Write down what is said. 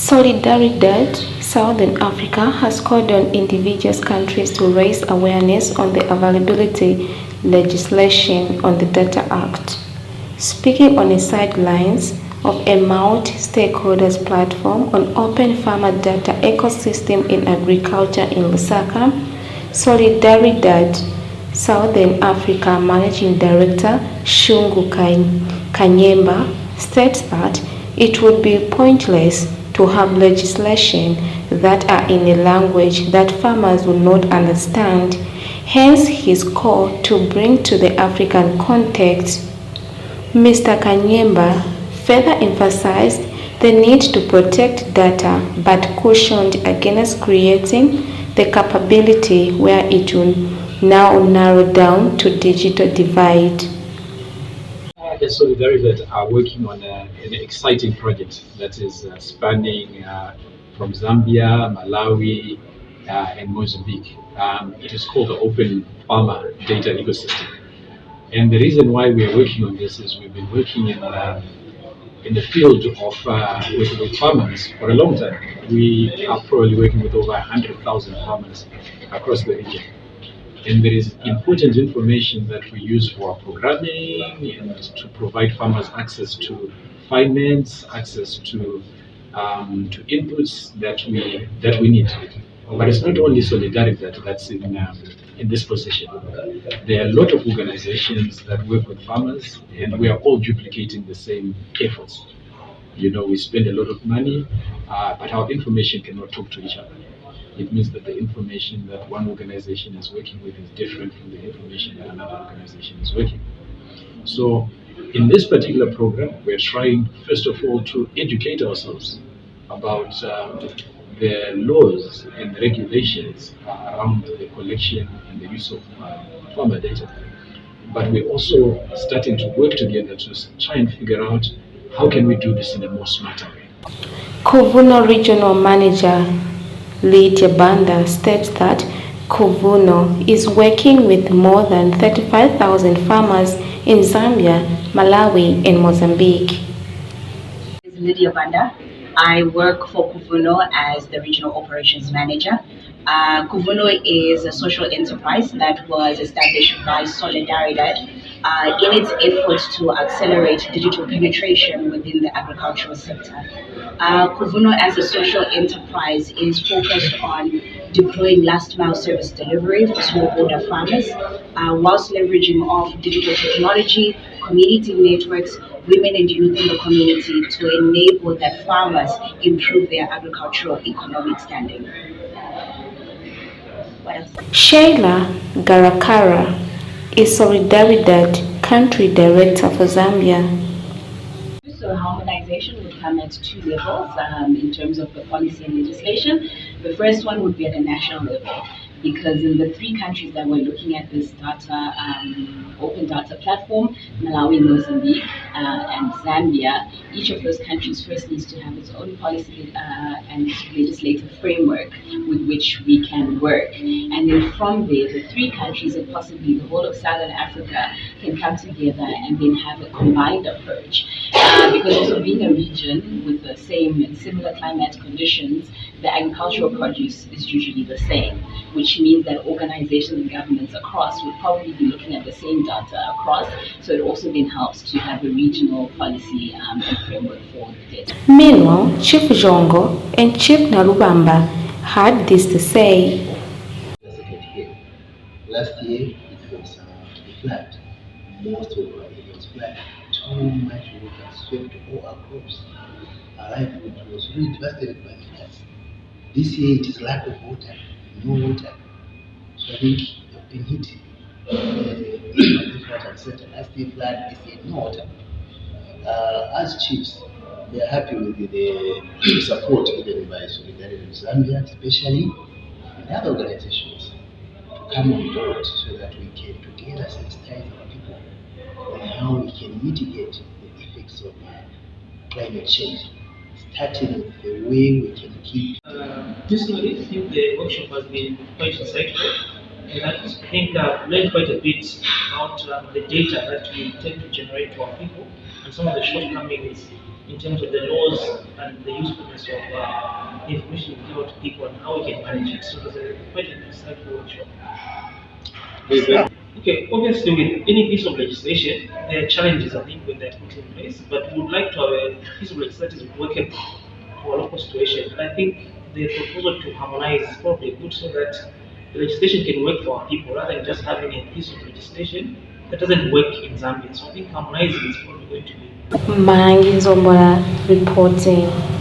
Solidaridad Southern Africa has called on indigenous countries to raise awareness on the availability legislation on the Data Act. Speaking on the sidelines of a multi-stakeholders platform on open farmer data ecosystem in agriculture in Lusaka, Solidaridad Southern Africa Managing Director Shungu Kanyemba states that it would be pointless to have legislation that are in a language that farmers will not understand. Hence his call to bring to the African context. Mr. Kanyemba further emphasized the need to protect data but cautioned against creating the capability where it will now narrow down to digital divide. The Solidaridad are working on an exciting project that is spanning from Zambia, Malawi, and Mozambique. It is called the Open Farmer Data Ecosystem. And the reason why we are working on this is we've been working in the field of with farmers for a long time. We are probably working with over 100,000 farmers across the region. And there is important information that we use for our programming and to provide farmers access to finance, access to inputs that we need. But it's not only Solidarity that's in this position. There are a lot of organizations that work with farmers, and we are all duplicating the same efforts. You know, we spend a lot of money, but our information cannot talk to each other. It means that the information that one organization is working with is different from the information that another organization is working with. So, in this particular program, we're trying, first of all, to educate ourselves about the laws and regulations around the collection and the use of farmer data. But we're also starting to work together to try and figure out how can we do this in a more smarter way. Kuvuno Regional Manager Lydia Banda states that Kuvuno is working with more than 35,000 farmers in Zambia, Malawi, and Mozambique. This is Lydia Banda. I work for Kuvuno as the Regional Operations Manager. Kuvuno is a social enterprise that was established by Solidaridad in its efforts to accelerate digital penetration within the agricultural sector. Kuvuno as a social enterprise is focused on deploying last mile service delivery for smallholder farmers whilst leveraging off digital technology, community networks, women and youth in the community to enable that farmers improve their agricultural economic standing. Sheila Garakara is Solidaridad Country Director for Zambia. So harmonization would come at two levels in terms of the policy and legislation. The first one would be at a national level, because in the three countries that we're looking at this data, open data platform, Malawi, Mozambique, and Zambia, each of those countries first needs to have its own policy and legislative framework with which we can work. And then from there, the three countries and possibly the whole of Southern Africa can come together and then have a combined approach. Because also being a region with the same and similar climate conditions, the agricultural produce is usually the same, which means that organizations and governments across would probably be looking at the same data across. So it also then helps to have a regional policy and framework for the data. Meanwhile, Chief Jongo and Chief Narubamba had this to say. Last year it was a flood. Most of it was flood. Too much water swept all our crops. Our livelihood was really devastated by the floods. This year it is lack of water, no water. So I think they've been hit. This is what I said. Last year flood, this year no water. As chiefs, we are happy with the support given by Solidarity in Zambia, especially and other organizations, to come on board so that we can together sensitize our people on how we can mitigate the effects of climate change, starting with the way we can keep. Personally, I think the workshop has been quite insightful, and I think I've learned quite a bit about the data that we tend to generate to our people and some of the shortcomings in terms of the laws and the usefulness of the information we give out to people and how we can manage it. So there's quite an insightful workshop. Okay, obviously with any piece of legislation, there are challenges I think when they're put in place, but we would like to have a piece of legislation that is working for a local situation. And I think the proposal to harmonize is probably good so that the legislation can work for our people rather than just having a piece of legislation that doesn't work in Zambia. So I think harmonizing is probably going to be. Malangi Nzombola reporting.